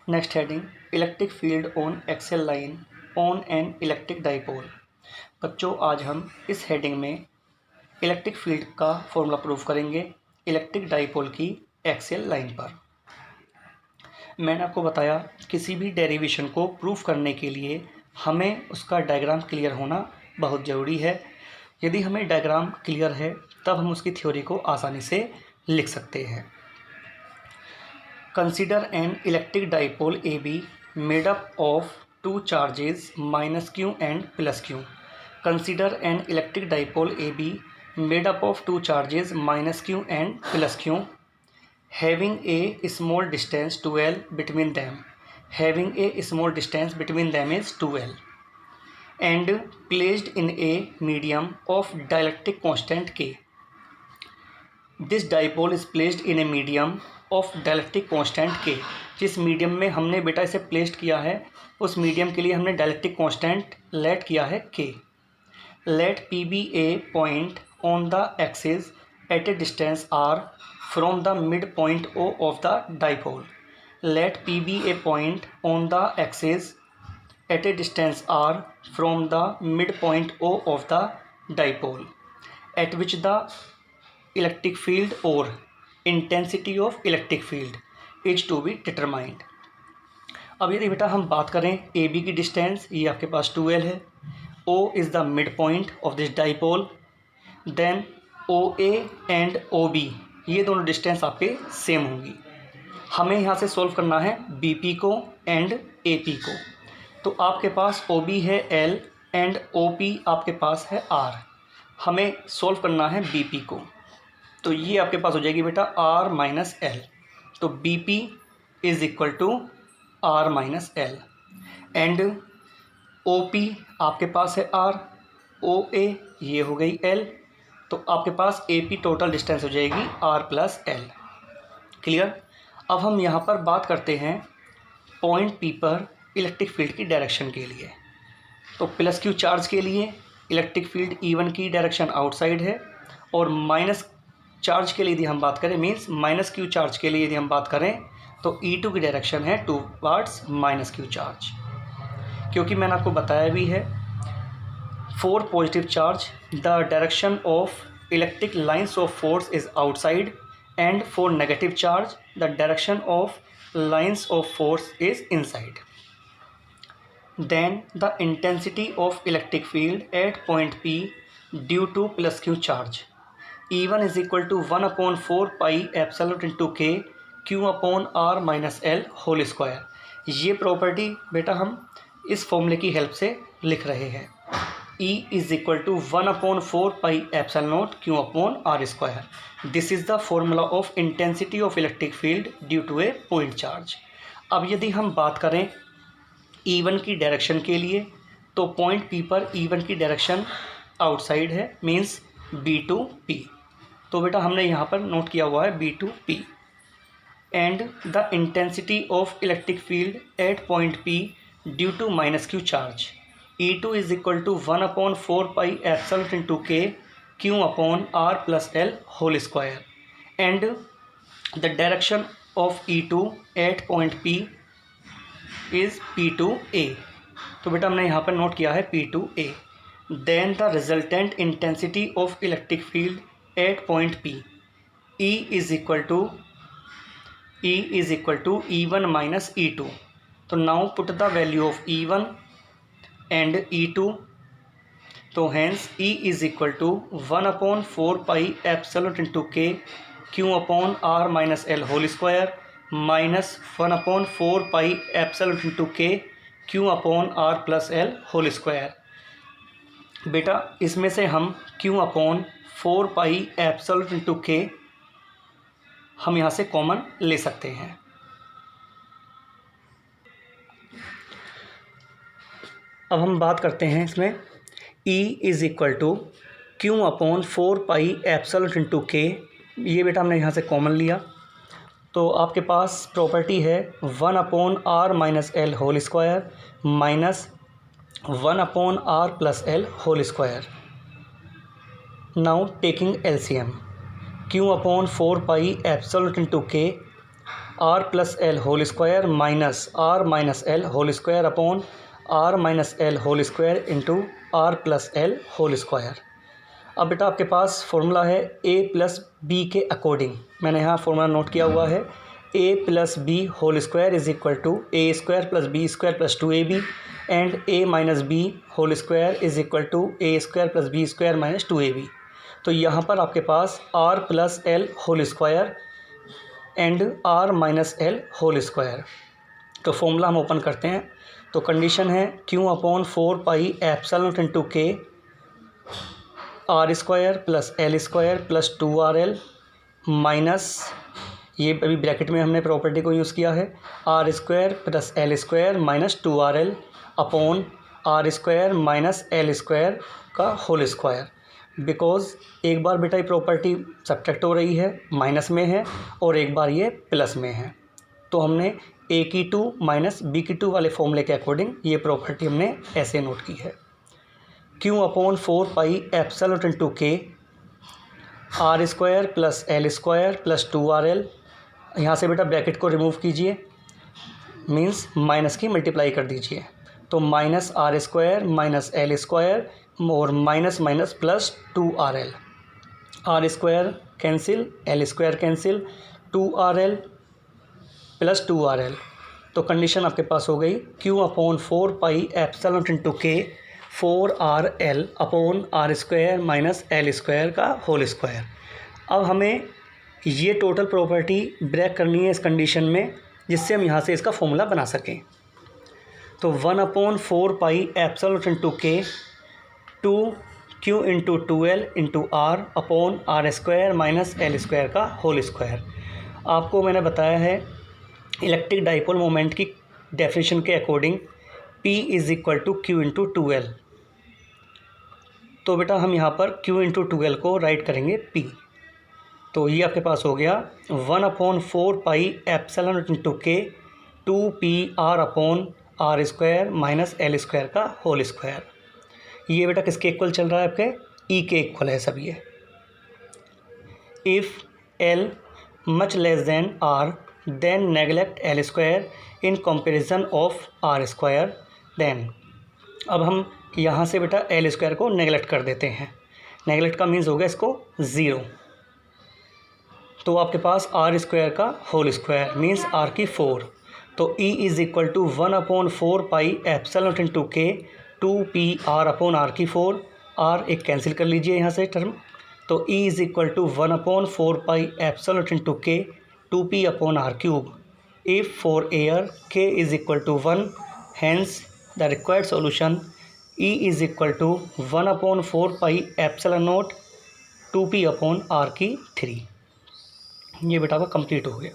Next heading electric field on axial line on an electric dipole. बच्चों आज हम इस हेडिंग में इलेक्ट्रिक फील्ड का फॉर्मूला प्रूव करेंगे इलेक्ट्रिक डाइपोल की एक्सेल लाइन पर। मैंने आपको बताया किसी भी डेरिवेशन को प्रूव करने के लिए हमें उसका डायग्राम क्लियर होना बहुत ज़रूरी है। यदि हमें डायग्राम क्लियर है तब हम उसकी थ्योरी को आसानी से लिख सकते हैं। Consider an electric dipole AB made up of two charges -q and +q. Consider an electric dipole AB made up of two charges -q and +q having a small distance 2l between them. Having a small distance between them is 2l and placed in a medium of dielectric constant K. This dipole is placed in a medium of dielectric constant के। जिस medium में हमने बेटा इसे placed किया है उस medium के लिए हमने डायलेक्ट्रिक कांस्टेंट लेट किया है के। Let P be a point on the axis at a distance R from the mid point O of the dipole. Let P be a point on the axis at a distance R from the mid point O of the dipole at which the electric field और intensity of electric field is to be determined. अब यदि बेटा हम बात करें A B की distance, ये आपके पास 2l है। O is the mid point of this dipole. Then O A and O B ये दोनों डिस्टेंस आपके सेम होंगी। हमें यहाँ से सॉल्व करना है बी पी को एंड ए पी को। तो आपके पास ओ बी है l एंड ओ पी आपके पास है r। हमें सॉल्व करना है बी पी को, तो ये आपके पास हो जाएगी बेटा r माइनस एल। तो B P is equal to r minus L and O P आपके पास है r, ओ ए ये हो गई l, तो आपके पास ए पी टोटल डिस्टेंस हो जाएगी r प्लस एल। क्लियर। अब हम यहाँ पर बात करते हैं पॉइंट पी पर इलेक्ट्रिक फील्ड की डायरेक्शन के लिए। तो प्लस क्यू चार्ज के लिए इलेक्ट्रिक फील्ड E1 की डायरेक्शन आउटसाइड है और माइनस चार्ज के लिए यदि हम बात करें मीन्स माइनस क्यू चार्ज के लिए यदि हम बात करें तो E2 की डायरेक्शन है टूवर्ड्स माइनस क्यू चार्ज। क्योंकि मैंने आपको बताया भी है for positive charge the direction of electric lines of force is outside and for negative charge the direction of lines of force is inside. Then the intensity of electric field at point P due to plus Q charge E1 is equal to 1/4 pi epsilon into K Q upon R minus L whole square. ये property बेटा हम इस फॉर्मूले की help से लिख रहे हैं। E is equal to 1/4 pi epsilon Q upon R square. This is the formula of intensity of electric field due to a point charge. अब यदि हम बात करें E1 की डायरेक्शन के लिए तो पॉइंट P पर E1 की डायरेक्शन आउटसाइड है मीन्स B टू P। तो बेटा हमने यहाँ पर नोट किया हुआ है B to P and the intensity of electric field at point P due to minus Q charge E2 is equal to 1/4 pi epsilon into K Q upon R plus L whole square and the direction of E2 at point P is P to A। तो बेटा हमने यहाँ पर note किया है P to A। Then the resultant intensity of electric field at point P E is equal to E1 minus E2। तो now put the value of E1 and E2। तो hence E is equal to 1/4 pi epsilon into K Q upon R minus L whole square minus 1/4 pi epsilon into K Q upon R plus L whole square. बेटा इसमें से हम Q upon 4 pi epsilon into के हम यहाँ से common ले सकते हैं। अब हम बात करते हैं इसमें E is equal to Q upon 4 pi epsilon into K. ये बेटा हमने यहाँ से कॉमन लिया तो आपके पास प्रॉपर्टी है 1/R minus L whole square minus 1/R plus L whole square. Now taking LCM, Q upon 4 pi epsilon into K R plus L whole square minus R minus L whole square upon R minus L whole square into R plus L whole square. अब बेटा आपके पास formula है A plus B के according, मैंने यहाँ formula note किया हुआ है। A plus B whole square is equal to A square plus B square plus 2ab and A minus B whole square is equal to A square plus B square minus 2ab। तो यहाँ पर आपके पास R plus L whole square and R minus L whole square. तो formula हम open करते हैं। तो कंडीशन है Q upon 4 pi epsilon naught into K R square plus L square plus 2rl minus, ये अभी ब्रैकेट में हमने प्रॉपर्टी को यूज़ किया है, R square plus L square minus 2rl upon R square minus L square का whole square. Because एक बार बेटा ये प्रॉपर्टी सब्ट्रैक्ट हो रही है, माइनस में है, और एक बार ये प्लस में है, तो हमने ए की 2 माइनस बी की 2 वाले फॉर्मूले के अकॉर्डिंग ये प्रॉपर्टी हमने ऐसे नोट की है। Q upon 4 pi epsilon naught into K R square plus L square plus 2rl, यहाँ से बेटा ब्रैकेट को रिमूव कीजिए, मीन्स माइनस की मल्टीप्लाई कर दीजिए। तो minus R square minus L square और minus minus plus 2rl, R square cancel, L square cancel, 2rl plus 2rl। तो कंडीशन आपके पास हो गई Q upon 4 pi epsilon naught into K 4rl upon R square minus L square का whole square. अब हमें ये टोटल प्रॉपर्टी ब्रेक करनी है इस कंडीशन में, जिससे हम यहाँ से इसका फॉर्मूला बना सकें। तो 1 upon 4 pi epsilon naught into K 2q into 2l into R upon R square minus L square का होल स्क्वायर। आपको मैंने बताया है इलेक्ट्रिक डाइपोल मोमेंट की डेफिनेशन के according P is equal to q into 2l। तो बेटा हम यहाँ पर q इंटू 2l को राइट करेंगे P। तो ये आपके पास हो गया 1 upon 4 pi epsilon naught into K 2pr upon R square minus L square का होल स्क्वायर। ये बेटा किसके इक्वल चल रहा है, आपके E के इक्वल है सब ये। If L much less then R then neglect L square in comparison of R square then. अब हम यहाँ से बेटा एल स्क्वायर को नेगलेक्ट कर देते हैं। नेगलेक्ट का मीन्स हो गया इसको 0। तो आपके पास आर स्क्वायर का होल स्क्वायर मीन्स आर की 4। तो E is equal to 1 upon 4 pi epsilon naught into K 2pr upon R की 4, आर एक कैंसिल कर लीजिए यहाँ से टर्म। तो E is equal to 1 upon 4 pi epsilon naught into K 2p upon R cube. If for air k is equal to 1, hence the required solution E is equal to 1 upon 4 pi epsilon naught 2p upon R की 3। ये बेटा का complete हो गया।